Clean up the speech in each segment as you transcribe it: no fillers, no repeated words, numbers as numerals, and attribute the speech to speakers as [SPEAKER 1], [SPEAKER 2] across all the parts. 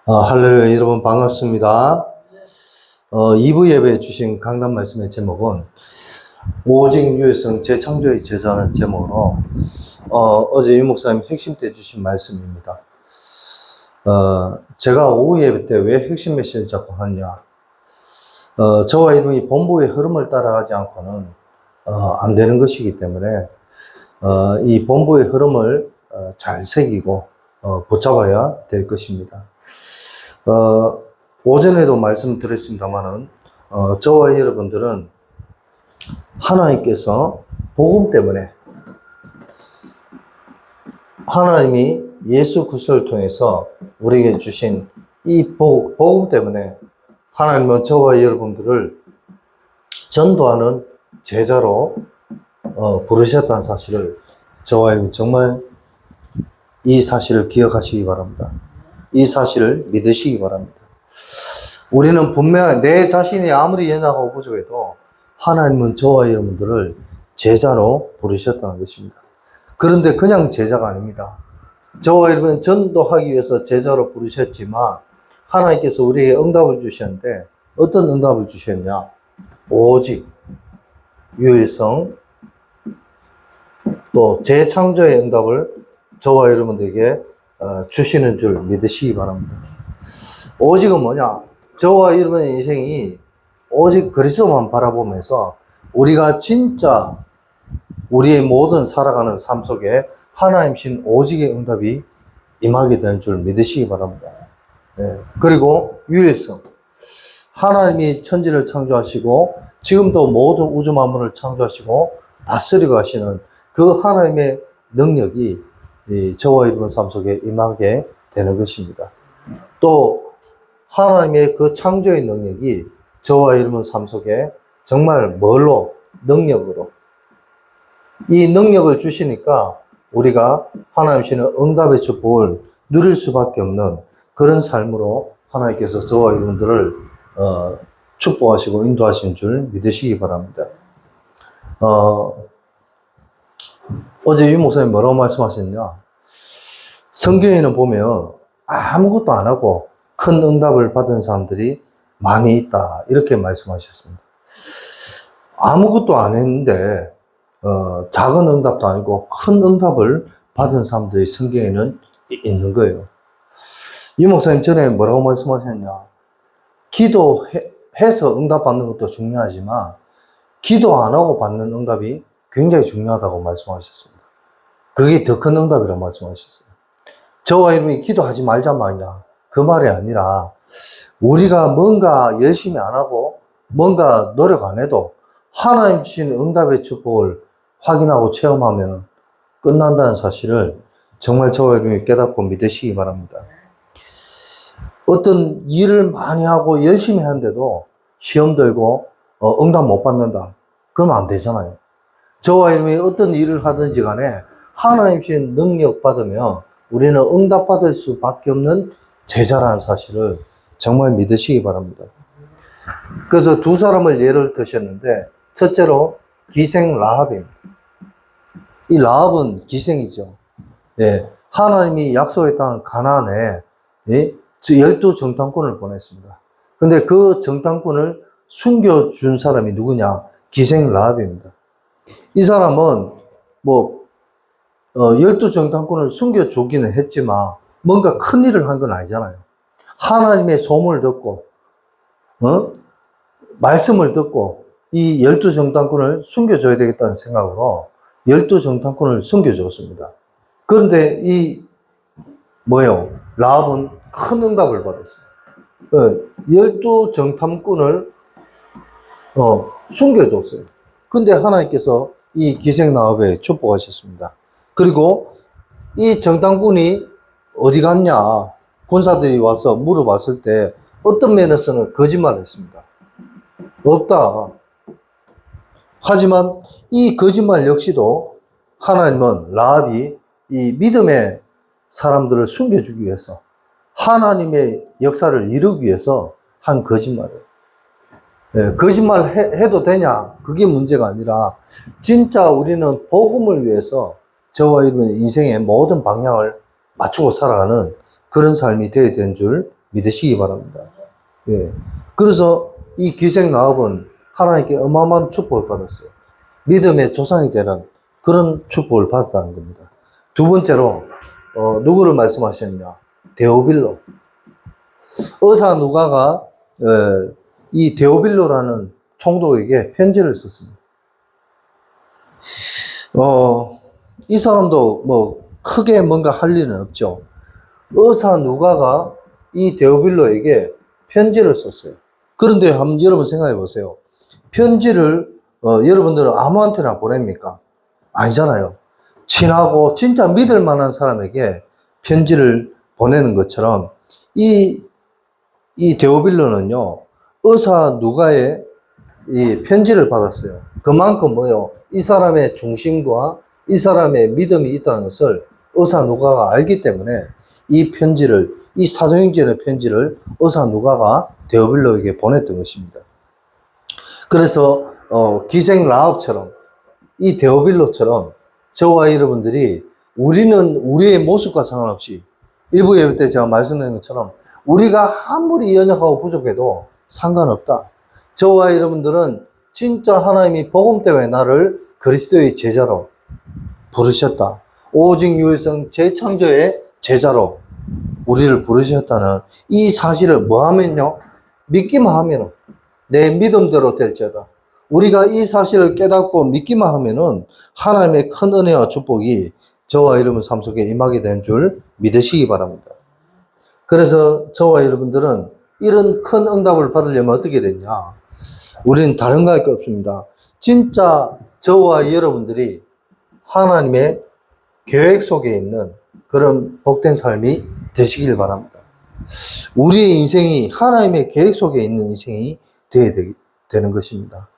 [SPEAKER 1] 할렐루야, 여러분 반갑습니다. 2부 예배에 주신 강단 말씀의 제목은 오직 유일성 재창조의 제자라는 제목으로 어제 유 목사님 핵심 때 주신 말씀입니다. 제가 오후 예배 때 왜 핵심 메시지를 자꾸 하느냐, 저와 여러분이 본부의 흐름을 따라가지 않고는 안 되는 것이기 때문에 이 본부의 흐름을 잘 새기고 붙잡아야 될 것입니다. 오전에도 말씀드렸습니다만은 저와 여러분들은 하나님께서 복음 때문에, 하나님이 예수 그리스도를 통해서 우리에게 주신 이 복음 때문에 하나님은 저와 여러분들을 전도하는 제자로 부르셨다는 사실을, 저와 여러분 정말 이 사실을 기억하시기 바랍니다. 이 사실을 믿으시기 바랍니다. 우리는 분명히 내 자신이 아무리 연약하고 부족해도 하나님은 저와 여러분들을 제자로 부르셨다는 것입니다. 그런데 그냥 제자가 아닙니다. 저와 여러분 전도하기 위해서 제자로 부르셨지만 하나님께서 우리에게 응답을 주셨는데 어떤 응답을 주셨냐? 오직 유일성 또 재창조의 응답을 저와 여러분들에게 주시는 줄 믿으시기 바랍니다. 오직은 뭐냐? 저와 여러분의 인생이 오직 그리스도만 바라보면서 우리가 진짜 우리의 모든 살아가는 삶 속에 하나님신 오직의 응답이 임하게 되는 줄 믿으시기 바랍니다. 네. 그리고 유일성. 하나님이 천지를 창조하시고 지금도 모든 우주 만물을 창조하시고 다스리고 하시는 그 하나님의 능력이 저와 여러분 삶 속에 임하게 되는 것입니다. 또 하나님의 그 창조의 능력이 저와 여러분 삶 속에 정말 뭘로? 능력으로. 이 능력을 주시니까 우리가 하나님 주시는 응답의 축복을 누릴 수밖에 없는 그런 삶으로 하나님께서 저와 여러분들을 축복하시고 인도하신 줄 믿으시기 바랍니다. 어제 유 목사님 뭐라고 말씀하셨냐? 성경에는 보면 아무것도 안 하고 큰 응답을 받은 사람들이 많이 있다, 이렇게 말씀하셨습니다. 아무것도 안 했는데 작은 응답도 아니고 큰 응답을 받은 사람들이 성경에는 있는 거예요. 유 목사님 전에 뭐라고 말씀하셨냐? 기도해서 응답 받는 것도 중요하지만 기도 안 하고 받는 응답이 굉장히 중요하다고 말씀하셨습니다. 그게 더 큰 응답이라고 말씀하셨어요. 저와 여러분이 기도하지 말자 말이냐, 그 말이 아니라 우리가 뭔가 열심히 안 하고 뭔가 노력 안 해도 하나님 주신 응답의 축복을 확인하고 체험하면 끝난다는 사실을 정말 저와 여러분이 깨닫고 믿으시기 바랍니다. 어떤 일을 많이 하고 열심히 하는데도 시험 들고 응답 못 받는다, 그러면 안 되잖아요. 저와 여러분이 어떤 일을 하든지 간에 하나님 주신 능력 받으면 우리는 응답 받을 수밖에 없는 제자라는 사실을 정말 믿으시기 바랍니다. 그래서 두 사람을 예를 드셨는데, 첫째로 기생 라합입니다. 이 라합은 기생이죠. 예, 하나님이 약속했던 가나안에 12정탐꾼을 보냈습니다. 근데 그 정탐꾼을 숨겨준 사람이 누구냐? 기생 라합입니다. 이 사람은 12정탐꾼을 숨겨주기는 했지만 뭔가 큰 일을 한 건 아니잖아요. 하나님의 소문을 듣고 말씀을 듣고 이 12정탐꾼을 숨겨줘야 되겠다는 생각으로 12정탐꾼을 숨겨줬습니다. 그런데 라합은 큰 응답을 받았어요. 12정탐꾼을 숨겨줬어요. 근데 하나님께서 이 기생 라합에 축복하셨습니다. 그리고 이 정탐꾼이 어디 갔냐? 군사들이 와서 물어봤을 때 어떤 면에서는 거짓말을 했습니다. 없다. 하지만 이 거짓말 역시도 하나님은 라합이 이 믿음의 사람들을 숨겨주기 위해서, 하나님의 역사를 이루기 위해서 한 거짓말이에요. 거짓말 해도 되냐? 그게 문제가 아니라 진짜 우리는 복음을 위해서 저와 여러분의 인생의 모든 방향을 맞추고 살아가는 그런 삶이 되어야 되는 줄 믿으시기 바랍니다. 예. 그래서 이 기생라합은 하나님께 어마어마한 축복을 받았어요. 믿음의 조상이 되는 그런 축복을 받았다는 겁니다. 두 번째로, 누구를 말씀하셨냐? 데오빌로. 의사 누가가, 이 데오빌로라는 총독에게 편지를 썼습니다. 이 사람도 뭐 크게 뭔가 할 일은 없죠. 의사 누가가 이 데오빌로에게 편지를 썼어요. 그런데 한번 여러분 생각해 보세요. 편지를 여러분들은 아무한테나 보냅니까? 아니잖아요. 친하고 진짜 믿을 만한 사람에게 편지를 보내는 것처럼 이 데오빌로는요, 의사 누가의 이 편지를 받았어요. 그만큼 뭐요? 이 사람의 중심과 이 사람의 믿음이 있다는 것을 의사 누가가 알기 때문에 이 편지를, 이 사도행전의 편지를 의사 누가가 데오빌로에게 보냈던 것입니다. 그래서 기생 라합처럼 이 데오빌로처럼 저와 여러분들이 우리는 우리의 모습과 상관없이 일부 예배 때 제가 말씀드린 것처럼 우리가 아무리 연약하고 부족해도 상관없다. 저와 여러분들은 진짜 하나님이 복음 때문에 나를 그리스도의 제자로 부르셨다. 오직 유일성 재창조의 제자로 우리를 부르셨다는 이 사실을 뭐 하면요? 믿기만 하면 내 믿음대로 될지어다. 우리가 이 사실을 깨닫고 믿기만 하면은 하나님의 큰 은혜와 축복이 저와 여러분 삶 속에 임하게 되는 줄 믿으시기 바랍니다. 그래서 저와 여러분들은 이런 큰 응답을 받으려면 어떻게 되냐? 우리는 다른 거 할 게 없습니다. 진짜 저와 여러분들이 하나님의 계획 속에 있는 그런 복된 삶이 되시길 바랍니다. 우리의 인생이 하나님의 계획 속에 있는 인생이 되어야 되는 것입니다.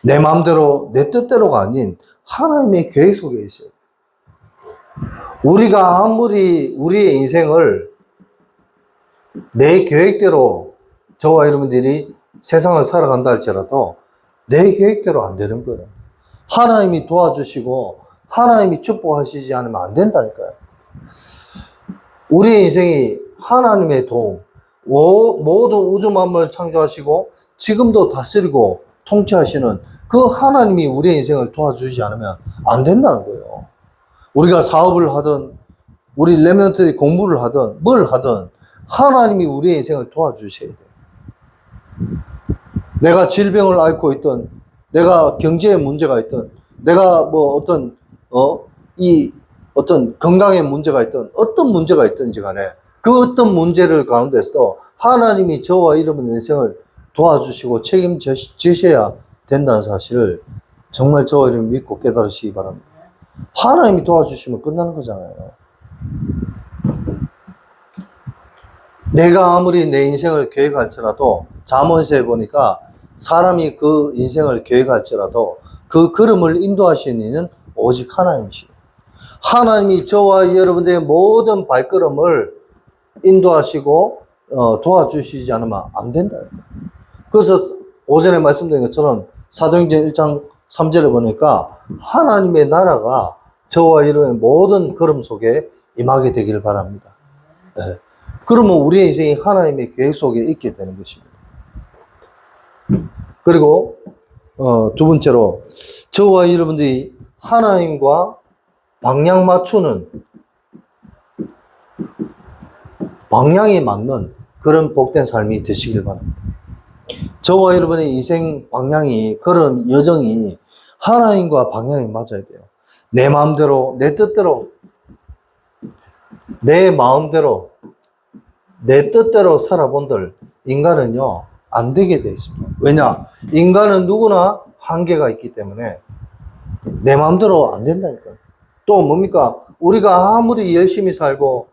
[SPEAKER 1] 내 마음대로, 내 뜻대로가 아닌 하나님의 계획 속에 있어요. 우리가 아무리 우리의 인생을 내 계획대로 저와 여러분들이 세상을 살아간다 할지라도 내 계획대로 안 되는 거예요. 하나님이 도와주시고 하나님이 축복하시지 않으면 안 된다니까요. 우리의 인생이 하나님의 도움, 모든 우주 만물을 창조하시고 지금도 다스리고 통치하시는 그 하나님이 우리의 인생을 도와주지 않으면 안 된다는 거예요. 우리가 사업을 하든 우리 렘넌트들이 공부를 하든 뭘 하든 하나님이 우리의 인생을 도와주셔야 돼요. 내가 질병을 앓고 있든 내가 경제에 문제가 있든 내가 뭐 어떤 건강에 문제가 있든 어떤 문제가 있든지 간에 그 어떤 문제를 가운데서 하나님이 저와 여러분 인생을 도와주시고 책임지셔야 된다는 사실을 정말 저와 여러분 믿고 깨달으시기 바랍니다. 하나님이 도와주시면 끝나는 거잖아요. 내가 아무리 내 인생을 계획할지라도 잠언서에 보니까 사람이 그 인생을 계획할지라도 그 걸음을 인도하시는 이는 오직 하나님이시죠. 하나님이 저와 여러분들의 모든 발걸음을 인도하시고 도와주시지 않으면 안 된다. 그래서 오전에 말씀드린 것처럼 사도행전 1장 3절에 보니까 하나님의 나라가 저와 여러분의 모든 걸음 속에 임하게 되기를 바랍니다. 네. 그러면 우리의 인생이 하나님의 계획 속에 있게 되는 것입니다. 그리고 두 번째로 저와 여러분들이 하나님과 방향 맞추는 방향이 맞는 그런 복된 삶이 되시길 바랍니다. 저와 여러분의 인생 방향이 그런 여정이 하나님과 방향이 맞아야 돼요. 내 마음대로 내 뜻대로 내 마음대로 내 뜻대로 살아본들 인간은요 안 되게 되어 있습니다. 왜냐? 인간은 누구나 한계가 있기 때문에 내 마음대로 안 된다니까요. 또 뭡니까? 우리가 아무리 열심히 살고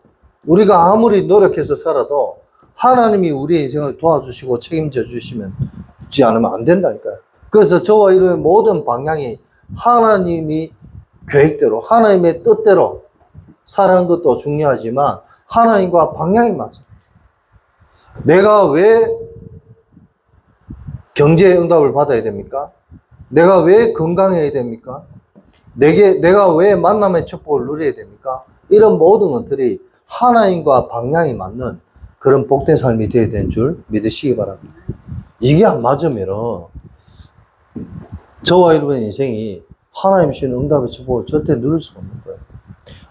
[SPEAKER 1] 우리가 아무리 노력해서 살아도 하나님이 우리의 인생을 도와주시고 책임져 주시지 않으면 안 된다니까요. 그래서 저와 여러분의 모든 방향이 하나님이 계획대로 하나님의 뜻대로 사는 것도 중요하지만 하나님과 방향이 맞아. 내가 왜 경제의 응답을 받아야 됩니까? 내가 왜 건강해야 됩니까? 내가 왜 만남의 축복을 누려야 됩니까? 이런 모든 것들이 하나님과 방향이 맞는 그런 복된 삶이 되어야 되는 줄 믿으시기 바랍니다. 이게 안 맞으면은 저와 여러분의 인생이 하나님 주신 응답의 축복을 절대 누릴 수가 없는 거예요.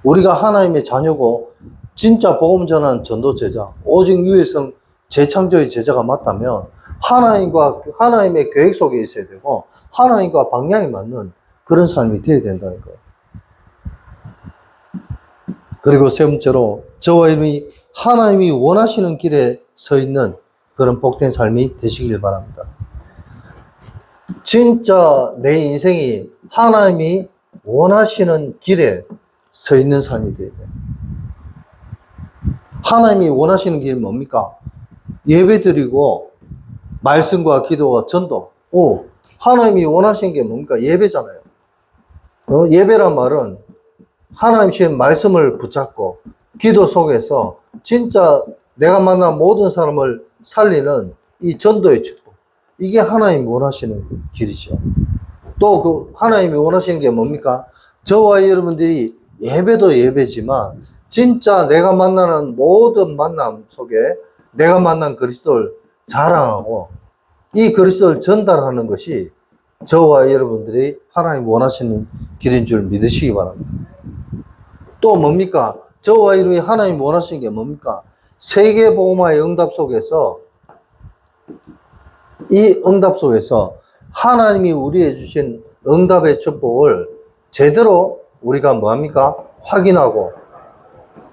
[SPEAKER 1] 우리가 하나님의 자녀고 진짜 복음 전하는 전도 제자, 오직 유해성 재창조의 제자가 맞다면 하나님의 계획 속에 있어야 되고 하나님과 방향이 맞는 그런 삶이 되어야 된다는 거예요. 그리고 세 번째로 저와 여러분이 하나님이 원하시는 길에 서 있는 그런 복된 삶이 되시길 바랍니다. 진짜 내 인생이 하나님이 원하시는 길에 서 있는 삶이 되어야 돼요. 하나님이 원하시는 길이 뭡니까? 예배드리고 말씀과 기도와 전도. 하나님이 원하시는 게 뭡니까? 예배잖아요. 예배란 말은 하나님 주신 말씀을 붙잡고 기도 속에서 진짜 내가 만난 모든 사람을 살리는 이 전도의 축복. 이게 하나님이 원하시는 길이죠. 또 그 하나님이 원하시는 게 뭡니까? 저와 여러분들이 예배도 예배지만 진짜 내가 만나는 모든 만남 속에 내가 만난 그리스도를 자랑하고 이 그리스도를 전달하는 것이 저와 여러분들이 하나님 원하시는 길인 줄 믿으시기 바랍니다. 또 뭡니까? 저와 여러분이 하나님 원하시는 게 뭡니까? 세계복음화의 응답 속에서 이 응답 속에서 하나님이 우리에게 주신 응답의 축복을 제대로 우리가 뭐합니까? 확인하고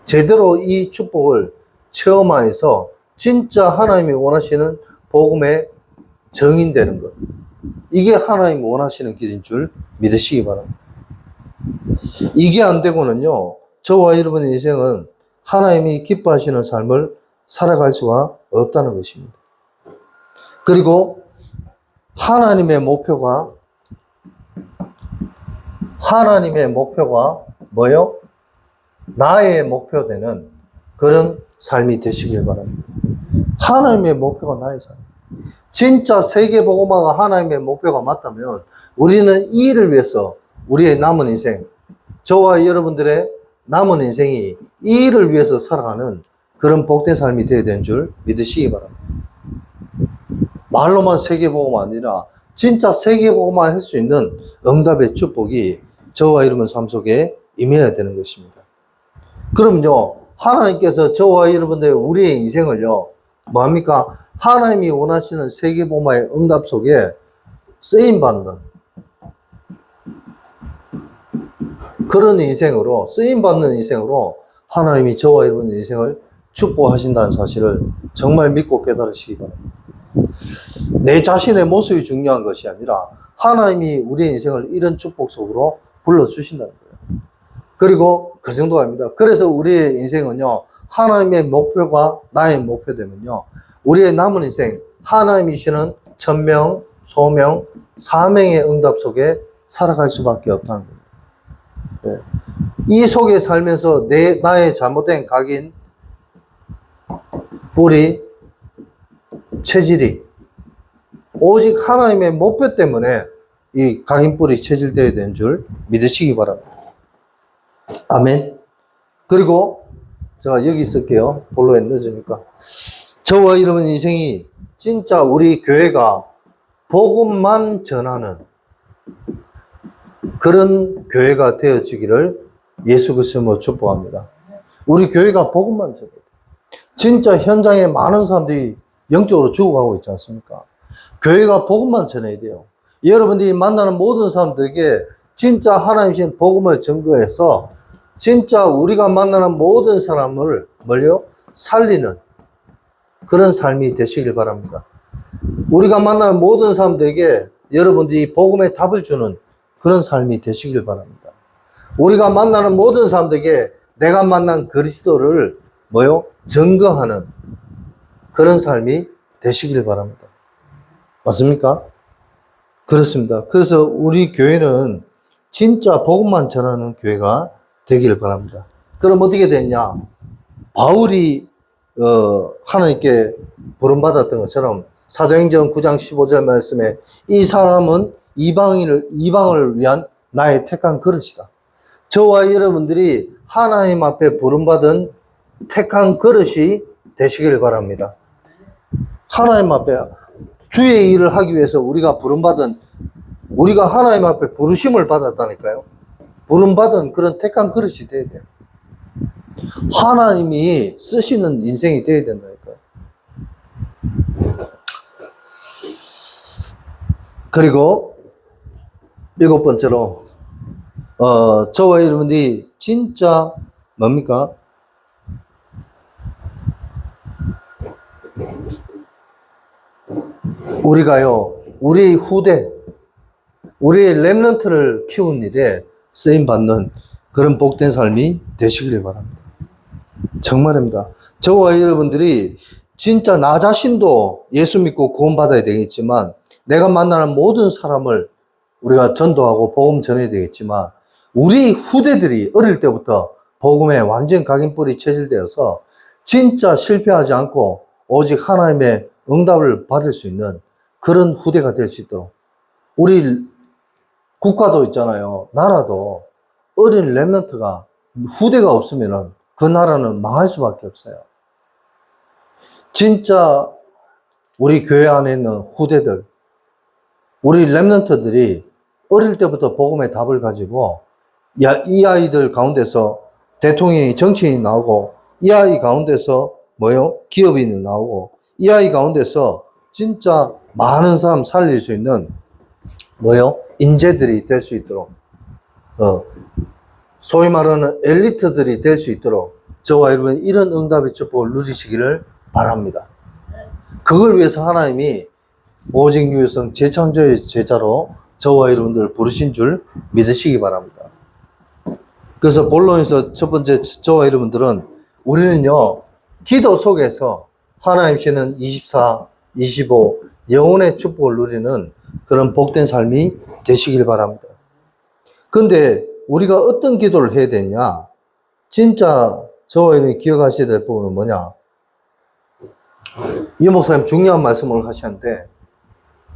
[SPEAKER 1] 제대로 이 축복을 체험하여서 진짜 하나님이 원하시는 복음의 정인되는 것. 이게 하나님이 원하시는 길인 줄 믿으시기 바랍니다. 이게 안 되고는요, 저와 여러분의 인생은 하나님이 기뻐하시는 삶을 살아갈 수가 없다는 것입니다. 그리고 하나님의 목표가 뭐요? 나의 목표되는 그런 삶이 되시길 바랍니다. 하나님의 목표가 나의 삶. 진짜 세계복음화가 하나님의 목표가 맞다면 우리는 이 일을 위해서 우리의 남은 인생, 저와 여러분들의 남은 인생이 이 일을 위해서 살아가는 그런 복된 삶이 되어야 되는 줄 믿으시기 바랍니다. 말로만 세계복음화 아니라 진짜 세계복음화 할 수 있는 응답의 축복이 저와 여러분 삶 속에 임해야 되는 것입니다. 그럼요, 하나님께서 저와 여러분들 우리의 인생을요, 뭐합니까? 하나님이 원하시는 세계복음화의 응답 속에 쓰임받는 그런 인생으로, 쓰임받는 인생으로 하나님이 저와 여러분의 인생을 축복하신다는 사실을 정말 믿고 깨달으시기 바랍니다. 내 자신의 모습이 중요한 것이 아니라 하나님이 우리의 인생을 이런 축복 속으로 불러주신다는 거예요. 그리고 그 정도가 아닙니다. 그래서 우리의 인생은요, 하나님의 목표가 나의 목표 되면요, 우리의 남은 인생, 하나님이 주시는 천명, 소명, 사명의 응답 속에 살아갈 수밖에 없다는 겁니다. 네. 이 속에 살면서 나의 잘못된 각인, 뿌리, 체질이 오직 하나님의 목표 때문에 이 각인 뿌리 체질되어야 되는 줄 믿으시기 바랍니다. 아멘. 그리고 제가 여기 있을게요. 본론에 늦으니까. 저와 여러분 인생이 진짜 우리 교회가 복음만 전하는 그런 교회가 되어지기를 예수 그리스도로 축복합니다. 우리 교회가 복음만 전해요. 진짜 현장에 많은 사람들이 영적으로 죽어가고 있지 않습니까? 교회가 복음만 전해야 돼요. 여러분들이 만나는 모든 사람들에게 진짜 하나님 주신 복음을 증거해서 진짜 우리가 만나는 모든 사람을 살리는 그런 삶이 되시길 바랍니다. 우리가 만나는 모든 사람들에게 여러분들이 복음의 답을 주는 그런 삶이 되시길 바랍니다. 우리가 만나는 모든 사람들에게 내가 만난 그리스도를 증거하는 그런 삶이 되시길 바랍니다. 맞습니까? 그렇습니다. 그래서 우리 교회는 진짜 복음만 전하는 교회가 되길 바랍니다. 그럼 어떻게 됐냐? 바울이 하나님께 부름받았던 것처럼 사도행전 9장 15절 말씀에 이 사람은 이방을 위한 나의 택한 그릇이다. 저와 여러분들이 하나님 앞에 부름받은 택한 그릇이 되시길 바랍니다. 하나님 앞에 주의 일을 하기 위해서 우리가 우리가 하나님 앞에 부르심을 받았다니까요. 부름받은 그런 택한 그릇이 돼야 돼요. 하나님이 쓰시는 인생이 돼야 된다니까요. 그리고 7번째로 저와 여러분들이 진짜 뭡니까? 우리가요, 우리의 후대, 우리의 렘넌트를 키우는 일에 쓰임받는 그런 복된 삶이 되시길 바랍니다. 정말입니다. 저와 여러분들이 진짜 나 자신도 예수 믿고 구원받아야 되겠지만, 내가 만나는 모든 사람을 우리가 전도하고 복음 전해야 되겠지만, 우리 후대들이 어릴 때부터 복음에 완전 각인불이 체질되어서 진짜 실패하지 않고 오직 하나님의 응답을 받을 수 있는 그런 후대가 될 수 있도록, 우리 국가도 있잖아요. 나라도 어린 렘넌트가 후대가 없으면 그 나라는 망할 수밖에 없어요. 진짜 우리 교회 안에 있는 후대들, 우리 렘넌트들이 어릴 때부터 복음의 답을 가지고 이 아이들 가운데서 대통령이 정치인이 나오고, 이 아이 가운데서 기업인이 나오고, 이 아이 가운데서 진짜 많은 사람 살릴 수 있는 인재들이 될 수 있도록, 소위 말하는 엘리트들이 될 수 있도록 저와 여러분 이런 응답의 축복을 누리시기를 바랍니다. 그걸 위해서 하나님이 오직 유효성 재창조의 제자로 저와 여러분들을 부르신 줄 믿으시기 바랍니다. 그래서 본론에서 첫 번째, 저와 여러분들은 우리는요, 기도 속에서 하나님 주시는 24, 25 영혼의 축복을 누리는 그런 복된 삶이 되시길 바랍니다. 근데 우리가 어떤 기도를 해야 되냐? 진짜 저와 여러분이 기억하셔야 될 부분은 뭐냐? 이 목사님 중요한 말씀을 하셨는데,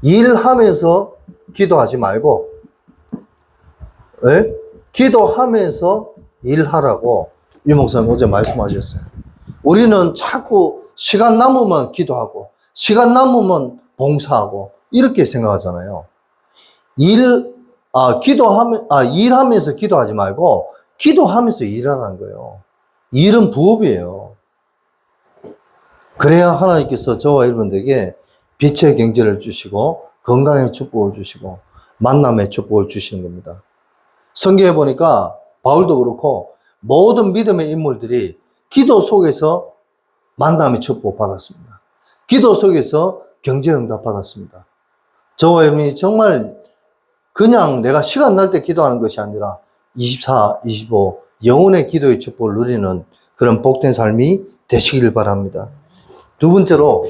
[SPEAKER 1] 일하면서 기도하지 말고, 기도하면서 일하라고 이 목사님 어제 말씀하셨어요. 우리는 자꾸 시간 남으면 기도하고, 시간 남으면 봉사하고, 이렇게 생각하잖아요. 일하면서 기도하지 말고, 기도하면서 일하라는 거예요. 일은 부업이에요. 그래야 하나님께서 저와 여러분들에게 빛의 경제를 주시고, 건강의 축복을 주시고, 만남의 축복을 주시는 겁니다. 성경에 보니까 바울도 그렇고 모든 믿음의 인물들이 기도 속에서 만남의 축복 받았습니다. 기도 속에서 경제 응답 받았습니다. 저와 여러분이 정말 그냥 내가 시간 날 때 기도하는 것이 아니라 24, 25 영혼의 기도의 축복을 누리는 그런 복된 삶이 되시길 바랍니다. 두 번째로,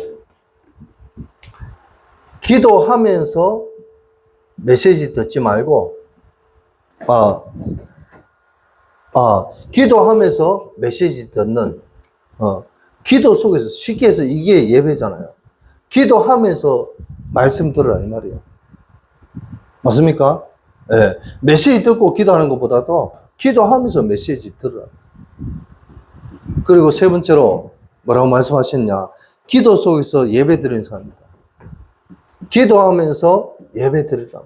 [SPEAKER 1] 기도하면서 메시지 듣지 말고, 기도하면서 메시지 듣는, 기도 속에서, 쉽게 해서 이게 예배잖아요. 기도하면서 말씀 들으라, 이 말이에요. 맞습니까? 네. 메시지 듣고 기도하는 것보다도 기도하면서 메시지 들으라. 그리고 세 번째로, 뭐라고 말씀하셨냐? 기도 속에서 예배 드리는 사람입니다. 기도하면서 예배 드리라.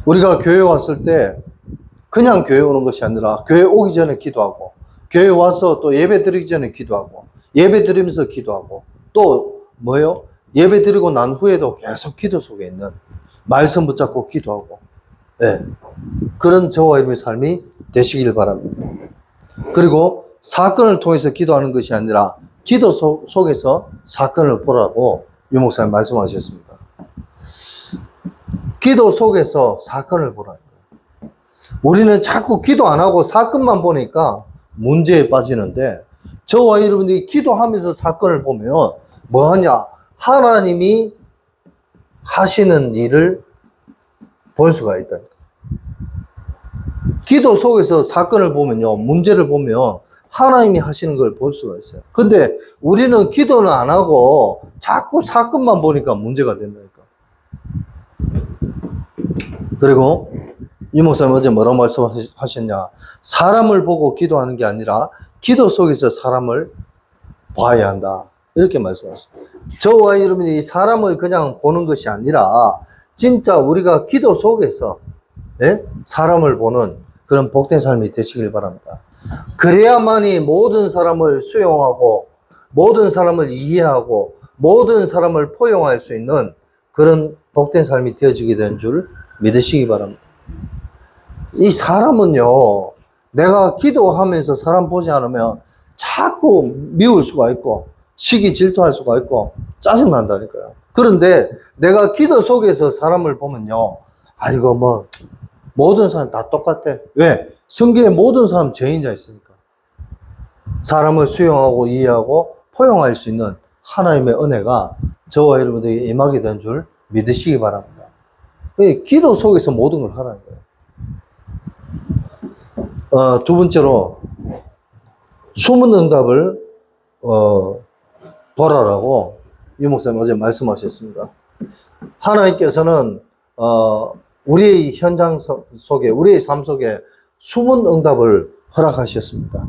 [SPEAKER 1] 우리가 교회 왔을 때 그냥 교회 오는 것이 아니라 교회 오기 전에 기도하고, 교회 와서 또 예배 드리기 전에 기도하고, 예배 드리면서 기도하고, 또 예배 드리고 난 후에도 계속 기도 속에 있는, 말씀 붙잡고 기도하고, 그런 저와 여러분의 삶이 되시길 바랍니다. 그리고 사건을 통해서 기도하는 것이 아니라 기도 속에서 사건을 보라고 유 목사님 말씀하셨습니다. 기도 속에서 사건을 보라는 거예요. 우리는 자꾸 기도 안 하고 사건만 보니까 문제에 빠지는데, 저와 여러분들이 기도하면서 사건을 보면 뭐하냐? 하나님이 하시는 일을 볼 수가 있다. 기도 속에서 사건을 보면요, 문제를 보면 하나님이 하시는 걸 볼 수가 있어요. 근데 우리는 기도는 안 하고 자꾸 사건만 보니까 문제가 된다니까. 그리고 유 목사님 어제 뭐라고 말씀하셨냐? 사람을 보고 기도하는 게 아니라 기도 속에서 사람을 봐야 한다. 이렇게 말씀하셨어요. 저와 여러분이 사람을 그냥 보는 것이 아니라 진짜 우리가 기도 속에서 사람을 보는 그런 복된 삶이 되시길 바랍니다. 그래야만이 모든 사람을 수용하고 모든 사람을 이해하고 모든 사람을 포용할 수 있는 그런 복된 삶이 되어지게 된 줄 믿으시기 바랍니다. 이 사람은요, 내가 기도하면서 사람 보지 않으면 자꾸 미울 수가 있고 시기 질투할 수가 있고 짜증난다니까요. 그런데 내가 기도 속에서 사람을 보면요, 이거 뭐 모든 사람 다 똑같아. 왜? 성경에 모든 사람 죄인자 있으니까. 사람을 수용하고 이해하고 포용할 수 있는 하나님의 은혜가 저와 여러분들에게 임하게 된 줄 믿으시기 바랍니다. 기도 속에서 모든 걸 하라는 거예요. 두 번째로 숨은 응답을 보라라고 유 목사님 어제 말씀하셨습니다. 하나님께서는 우리의 현장 속에, 우리의 삶 속에 숨은 응답을 허락하셨습니다.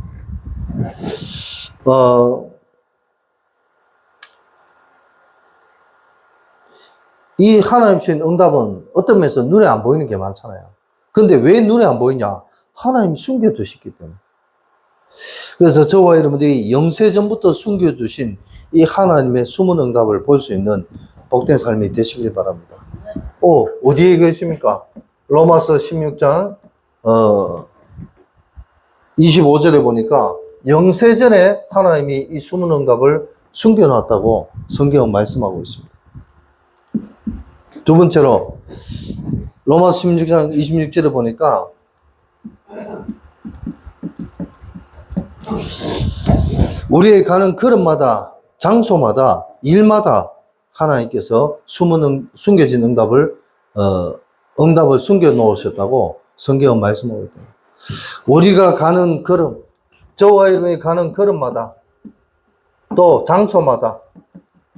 [SPEAKER 1] 이 하나님 주신 응답은 어떤 면에서 눈에 안 보이는 게 많잖아요. 근데 왜 눈에 안 보이냐? 하나님이 숨겨두셨기 때문에. 그래서 저와 여러분들이 영세전부터 숨겨두신 이 하나님의 숨은 응답을 볼 수 있는 복된 삶이 되시길 바랍니다. 어디에 계십니까? 로마서 16장 25절에 보니까 영세전에 하나님이 이 숨은 응답을 숨겨놨다고 성경은 말씀하고 있습니다. 두 번째로 로마서 16장 26절에 보니까 우리의 가는 걸음마다 장소마다 일마다 하나님께서 숨겨진 응답을 숨겨 놓으셨다고 성경은 말씀하고 있다. 우리가 가는 걸음, 저와 여러분이 가는 걸음마다 또 장소마다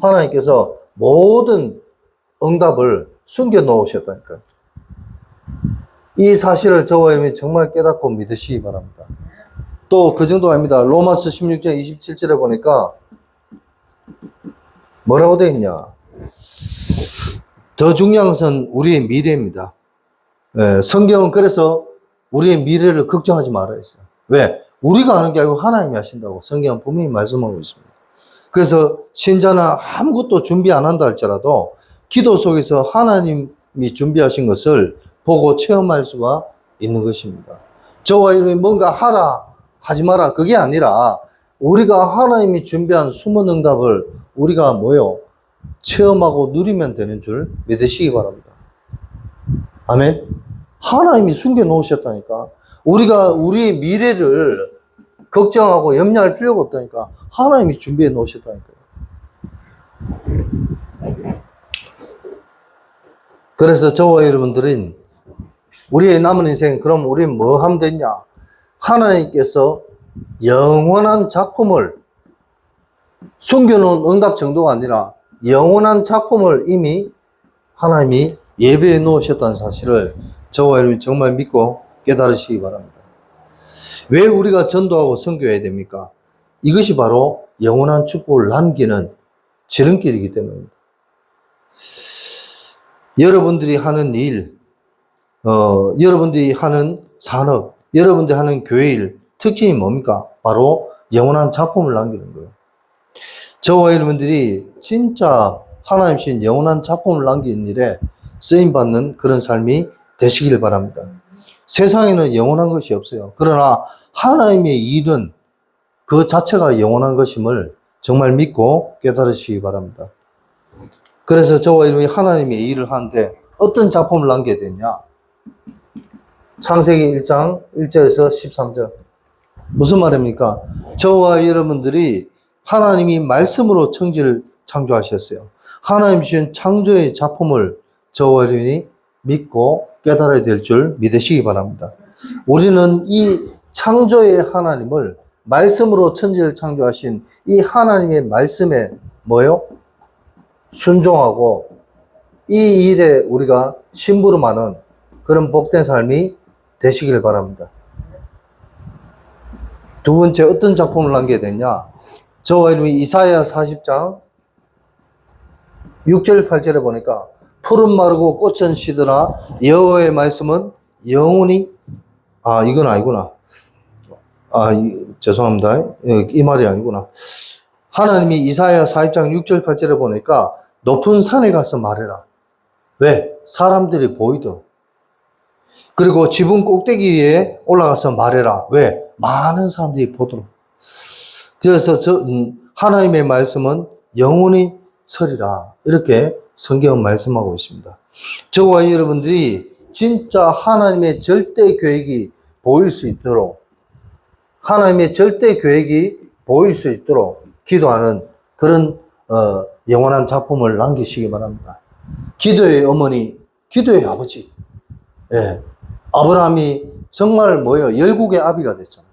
[SPEAKER 1] 하나님께서 모든 응답을 숨겨 놓으셨다니까요. 이 사실을 저와 여러분이 정말 깨닫고 믿으시기 바랍니다. 또 그 정도 아닙니다. 로마서 16장 27절에 보니까 뭐라고 되어 있냐? 더 중요한 것은 우리의 미래입니다. 성경은 그래서 우리의 미래를 걱정하지 말아야 했어요. 왜? 우리가 하는 게 아니고 하나님이 하신다고 성경은 분명히 말씀하고 있습니다. 그래서 신자나 아무것도 준비 안 한다 할지라도 기도 속에서 하나님이 준비하신 것을 보고 체험할 수가 있는 것입니다. 저와 여러분이 뭔가 하라 하지 마라 그게 아니라 우리가 하나님이 준비한 숨은 응답을 우리가 체험하고 누리면 되는 줄 믿으시기 바랍니다. 아멘. 하나님이 숨겨 놓으셨다니까. 우리가 우리의 미래를 걱정하고 염려할 필요가 없다니까. 하나님이 준비해 놓으셨다니까요. 그래서 저와 여러분들은 우리의 남은 인생, 그럼 우리는 뭐 하면 되냐? 하나님께서 영원한 작품을 숨겨놓은 응답 정도가 아니라 영원한 작품을 이미 하나님이 예배해 놓으셨다는 사실을 저와 여러분이 정말 믿고 깨달으시기 바랍니다. 왜 우리가 전도하고 선교해야 됩니까? 이것이 바로 영원한 축복을 남기는 지름길이기 때문입니다. 여러분들이 하는 일, 여러분들이 하는 산업, 여러분들이 하는 교회 일, 특징이 뭡니까? 바로 영원한 작품을 남기는 거예요. 저와 여러분들이 진짜 하나님 주신 영원한 작품을 남기는 일에 쓰임받는 그런 삶이 되시길 바랍니다. 세상에는 영원한 것이 없어요. 그러나 하나님의 일은 그 자체가 영원한 것임을 정말 믿고 깨달으시기 바랍니다. 그래서 저와 여러분이 하나님의 일을 하는데 어떤 작품을 남겨야 되냐? 창세기 1장 1절에서 13절. 무슨 말입니까? 저와 여러분들이 하나님이 말씀으로 천지를 창조하셨어요. 하나님 주신 창조의 작품을 저와 여러분이 믿고 깨달아야 될 줄 믿으시기 바랍니다. 우리는 이 창조의 하나님을 말씀으로 천지를 창조하신 이 하나님의 말씀에 순종하고 이 일에 우리가 심부름하는 그런 복된 삶이 되시길 바랍니다. 두 번째, 어떤 작품을 남겨야 되냐? 저와 이름이 이사야 40장 6절 8절에 보니까 푸른 마르고 꽃은 시드라 여호와의 말씀은 영원히, 이건 아니구나. 죄송합니다. 이 말이 아니구나. 하나님이 이사야 40장 6절 8절에 보니까 높은 산에 가서 말해라. 왜? 사람들이 보이도록. 그리고 지붕 꼭대기 위에 올라가서 말해라. 왜? 많은 사람들이 보도록. 그래서 하나님의 말씀은 영원히 서리라. 이렇게 성경은 말씀하고 있습니다. 저와 여러분들이 진짜 하나님의 절대 계획이 보일 수 있도록, 하나님의 절대 계획이 보일 수 있도록 기도하는 그런 영원한 작품을 남기시기 바랍니다. 기도의 어머니, 기도의 아버지. 예. 아브라함이 정말 열국의 아비가 됐잖아요.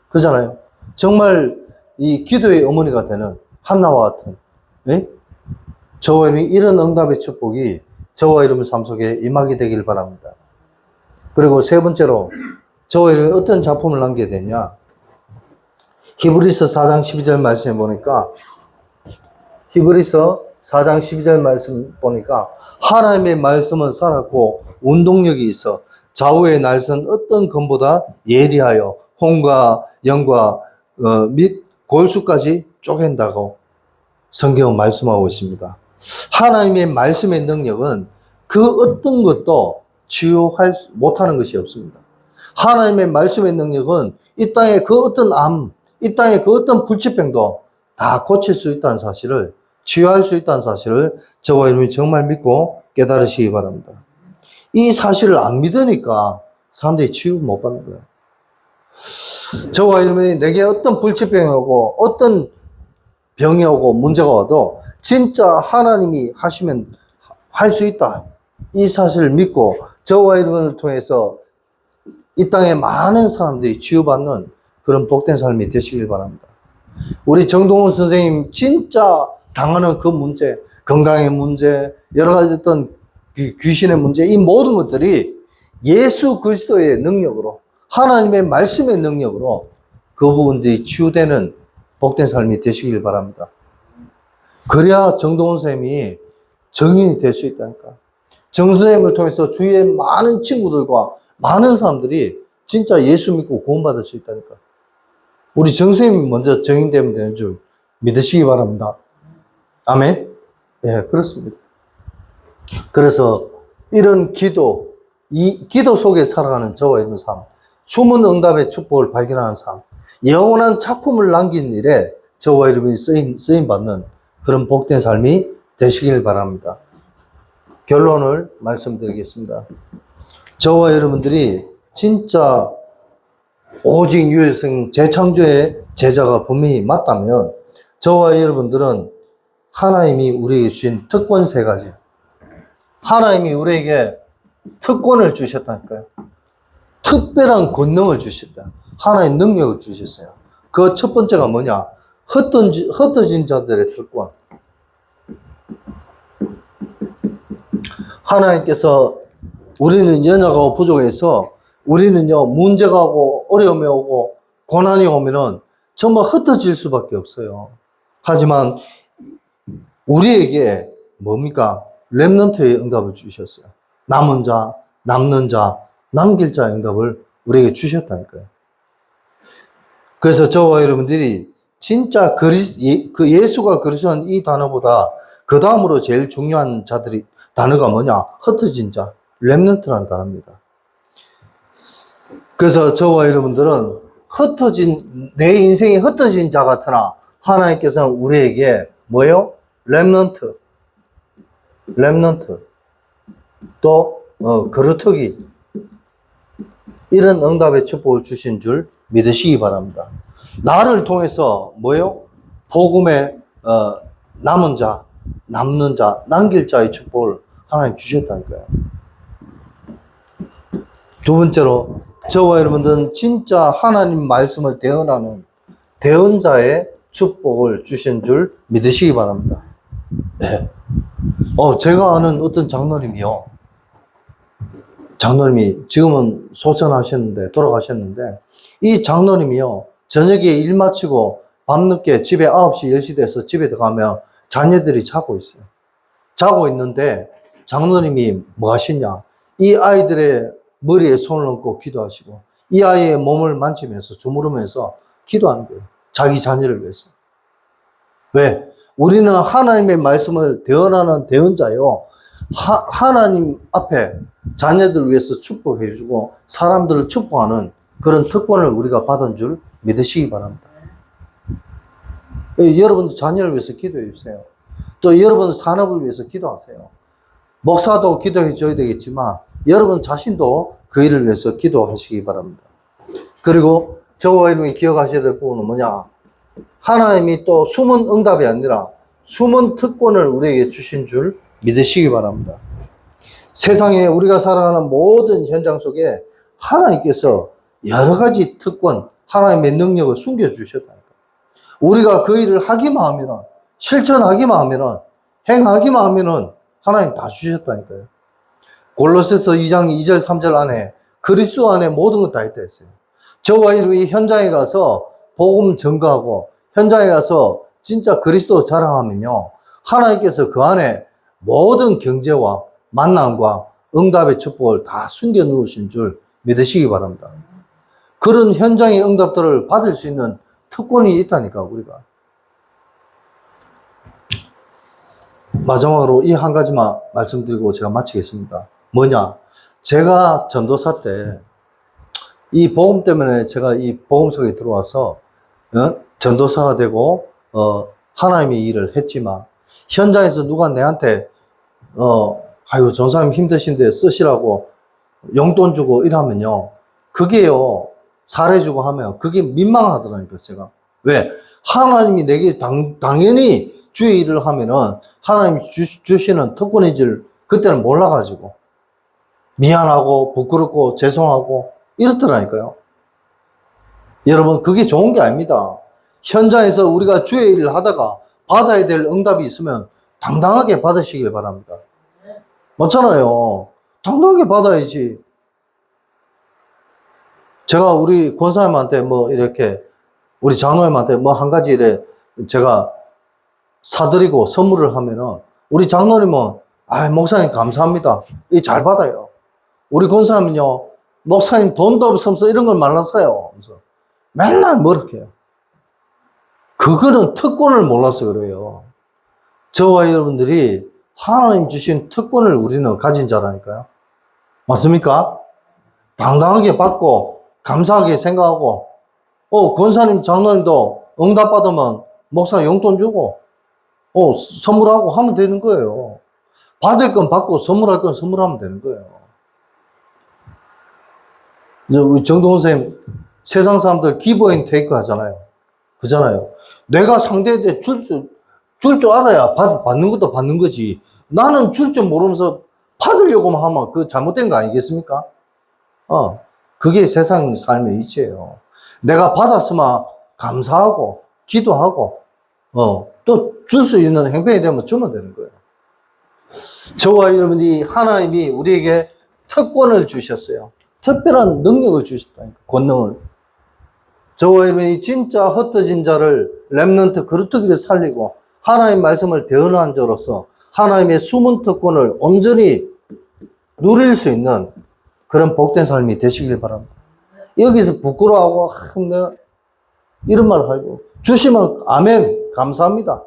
[SPEAKER 1] 그잖아요. 정말 이 기도의 어머니가 되는 한나와 같은, 예? 저와 이름이 이런 응답의 축복이 저와 이름 삶 속에 임하게 되길 바랍니다. 그리고 세 번째로 저와 이름이 어떤 작품을 남겨야 되냐? 히브리서 4장 12절 말씀에 보니까, 히브리서 4장 12절 말씀 보니까 하나님의 말씀은 살았고 운동력이 있어 좌우의 날선 어떤 검보다 예리하여 홍과 영과 및 골수까지 쪼갠다고 성경은 말씀하고 있습니다. 하나님의 말씀의 능력은 그 어떤 것도 치유할 못하는 것이 없습니다. 하나님의 말씀의 능력은 이 땅의 그 어떤 암, 이 땅의 그 어떤 불치병도 다 고칠 수 있다는 사실을, 치유할 수 있다는 사실을 저와 여러분이 정말 믿고 깨달으시기 바랍니다. 이 사실을 안 믿으니까 사람들이 치유 못 받는 거예요. 저와 여러분이 내게 어떤 불치병이 오고 어떤 병이 오고 문제가 와도 진짜 하나님이 하시면 할 수 있다. 이 사실을 믿고 저와 여러분을 통해서 이 땅에 많은 사람들이 치유받는 그런 복된 삶이 되시길 바랍니다. 우리 정동훈 선생님 진짜 당하는 그 문제, 건강의 문제, 여러 가지 어떤 귀신의 문제, 이 모든 것들이 예수 그리스도의 능력으로, 하나님의 말씀의 능력으로 그 부분들이 치유되는 복된 삶이 되시길 바랍니다. 그래야 정동훈 선생님이 정인이 될 수 있다니까. 정 선생님을 통해서 주위의 많은 친구들과 많은 사람들이 진짜 예수 믿고 구원받을 수 있다니까. 우리 정 선생님이 먼저 정인되면 되는 줄 믿으시기 바랍니다. 아멘? 예, 그렇습니다. 그래서 이런 기도, 이 기도 속에 살아가는 저와 이런 삶, 숨은 응답의 축복을 발견하는 삶, 영원한 작품을 남긴 일에 저와 여러분이 쓰임받는 그런 복된 삶이 되시길 바랍니다. 결론을 말씀드리겠습니다. 저와 여러분들이 진짜 오직 유일성 재창조의 제자가 분명히 맞다면 저와 여러분들은 하나님이 우리에게 주신 특권 세 가지, 하나님이 우리에게 특권을 주셨다니까요. 특별한 권능을 주셨다. 하나의 능력을 주셨어요. 그 첫 번째가 뭐냐? 흩어진 자들의 특권. 하나님께서 우리는 연약하고 부족해서 우리는요, 문제가 오고 어려움이 오고 고난이 오면은 정말 흩어질 수밖에 없어요. 하지만 우리에게 뭡니까? 렘넌트의 응답을 주셨어요. 남은 자, 남는 자, 남길 자의 응답을 우리에게 주셨다니까요. 그래서 저와 여러분들이 진짜 그 예수가 그리스도는 이 단어보다 그 다음으로 제일 중요한 단어가 뭐냐? 흩어진 자, 렘넌트라는 단어입니다. 그래서 저와 여러분들은 내 인생이 흩어진 자 같으나 하나님께서는 우리에게 뭐요? 렘넌트, 또 거루터기, 이런 응답의 축복을 주신 줄 믿으시기 바랍니다. 나를 통해서 뭐요? 복음의 남은 자, 남는 자, 남길 자의 축복을 하나님 주셨다니까요. 두 번째로 저와 여러분들은 진짜 하나님 말씀을 대언하는 대언자의 축복을 주신 줄 믿으시기 바랍니다. 네. 제가 아는 어떤 장로님이요. 장로님이 지금은 소천하셨는데, 돌아가셨는데, 이 장로님이요, 저녁에 일 마치고 밤늦게 집에 9시, 10시 돼서 집에 들어가면 자녀들이 자고 있어요. 자고 있는데 장로님이 뭐 하시냐? 이 아이들의 머리에 손을 얹고 기도하시고 이 아이의 몸을 만지면서 주무르면서 기도하는 거예요. 자기 자녀를 위해서. 왜? 우리는 하나님의 말씀을 대언하는 대언자요. 하나님 앞에 자녀들을 위해서 축복해주고 사람들을 축복하는 그런 특권을 우리가 받은 줄 믿으시기 바랍니다. 여러분들 자녀를 위해서 기도해 주세요. 또 여러분 산업을 위해서 기도하세요. 목사도 기도해 줘야 되겠지만 여러분 자신도 그 일을 위해서 기도하시기 바랍니다. 그리고 저와 여러분이 기억하셔야 될 부분은 뭐냐? 하나님이 또 숨은 응답이 아니라 숨은 특권을 우리에게 주신 줄 믿으시기 바랍니다. 세상에 우리가 살아가는 모든 현장 속에 하나님께서 여러 가지 특권, 하나님의 능력을 숨겨주셨다니까. 우리가 그 일을 하기만 하면은, 실천하기만 하면은, 행하기만 하면은 하나님 다 주셨다니까요. 골로새서 2장 2절 3절 안에 그리스도 안에 모든 것 다 있다 했어요. 저와 여러분이 현장에 가서 복음 전가하고 현장에 가서 진짜 그리스도 자랑하면요, 하나님께서 그 안에 모든 경제와 만남과 응답의 축복을 다 숨겨 놓으신 줄 믿으시기 바랍니다. 그런 현장의 응답들을 받을 수 있는 특권이 있다니까, 우리가. 마지막으로 이 한 가지만 말씀드리고 제가 마치겠습니다. 뭐냐? 제가 전도사 때 이 복음 때문에 제가 이 복음 속에 들어와서 전도사가 되고 하나님의 일을 했지만 현장에서 누가 내한테 아유 전사님 힘드신데 쓰시라고 용돈 주고 이러면요, 그게요 잘해주고 하면 그게 민망하더라니까. 제가 왜? 하나님이 내게 당연히 주의 일을 하면은 하나님이 주시는 특권인 줄 그때는 몰라가지고 미안하고 부끄럽고 죄송하고 이렇더라니까요. 여러분, 그게 좋은 게 아닙니다. 현장에서 우리가 주의 일을 하다가 받아야 될 응답이 있으면 당당하게 받으시길 바랍니다. 맞잖아요. 당당하게 받아야지. 제가 우리 권사님한테 뭐 이렇게 우리 장로님한테 뭐 한 가지 이래 제가 사드리고 선물을 하면은 우리 장로님은 아 목사님 감사합니다. 이 잘 받아요. 우리 권사님은요, 목사님 돈도 없으면서 이런 걸 말랐어요. 그래서 맨날 뭐렇게 해요. 그거는 특권을 몰라서 그래요. 저와 여러분들이 하나님 주신 특권을 우리는 가진 자라니까요. 맞습니까? 당당하게 받고 감사하게 생각하고 권사님 장로님도 응답 받으면 목사 용돈 주고 선물하고 하면 되는 거예요. 받을 건 받고 선물할 건 선물하면 되는 거예요. 우리 정동훈 선생님 세상 사람들 기브 앤 테이크 하잖아요. 그잖아요. 내가 상대한테 줄 줄 알아야 받는 것도 받는 거지. 나는 줄 줄 모르면서 받으려고만 하면 그 잘못된 거 아니겠습니까? 그게 세상 삶의 이치예요. 내가 받았으면 감사하고 기도하고 또 줄 수 있는 행편이 되면 주면 되는 거예요. 저와 여러분이 하나님이 우리에게 특권을 주셨어요. 특별한 능력을 주셨다니까, 권능을. 저와 여러분이 진짜 흩어진 자를 렘넌트 그루터기를 살리고 하나님의 말씀을 대언한 자로서 하나님의 숨은 특권을 온전히 누릴 수 있는 그런 복된 삶이 되시길 바랍니다. 여기서 부끄러워하고 내가 이런 말을 하고 주시면 아멘 감사합니다.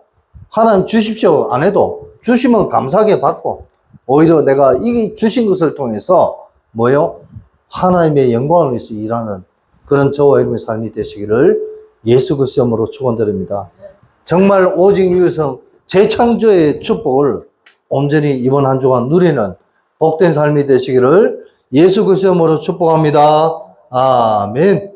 [SPEAKER 1] 하나님 주십시오 안 해도 주시면 감사하게 받고 오히려 내가 이 주신 것을 통해서 뭐요? 하나님의 영광을 위해서 일하는 그런 저와 여러분의 삶이 되시기를 예수 그리스도 이름으로 축원드립니다. 정말 오직 유일성 재창조의 축복을 온전히 이번 한 주간 누리는 복된 삶이 되시기를 예수 그리스도 이름으로 축복합니다. 아멘.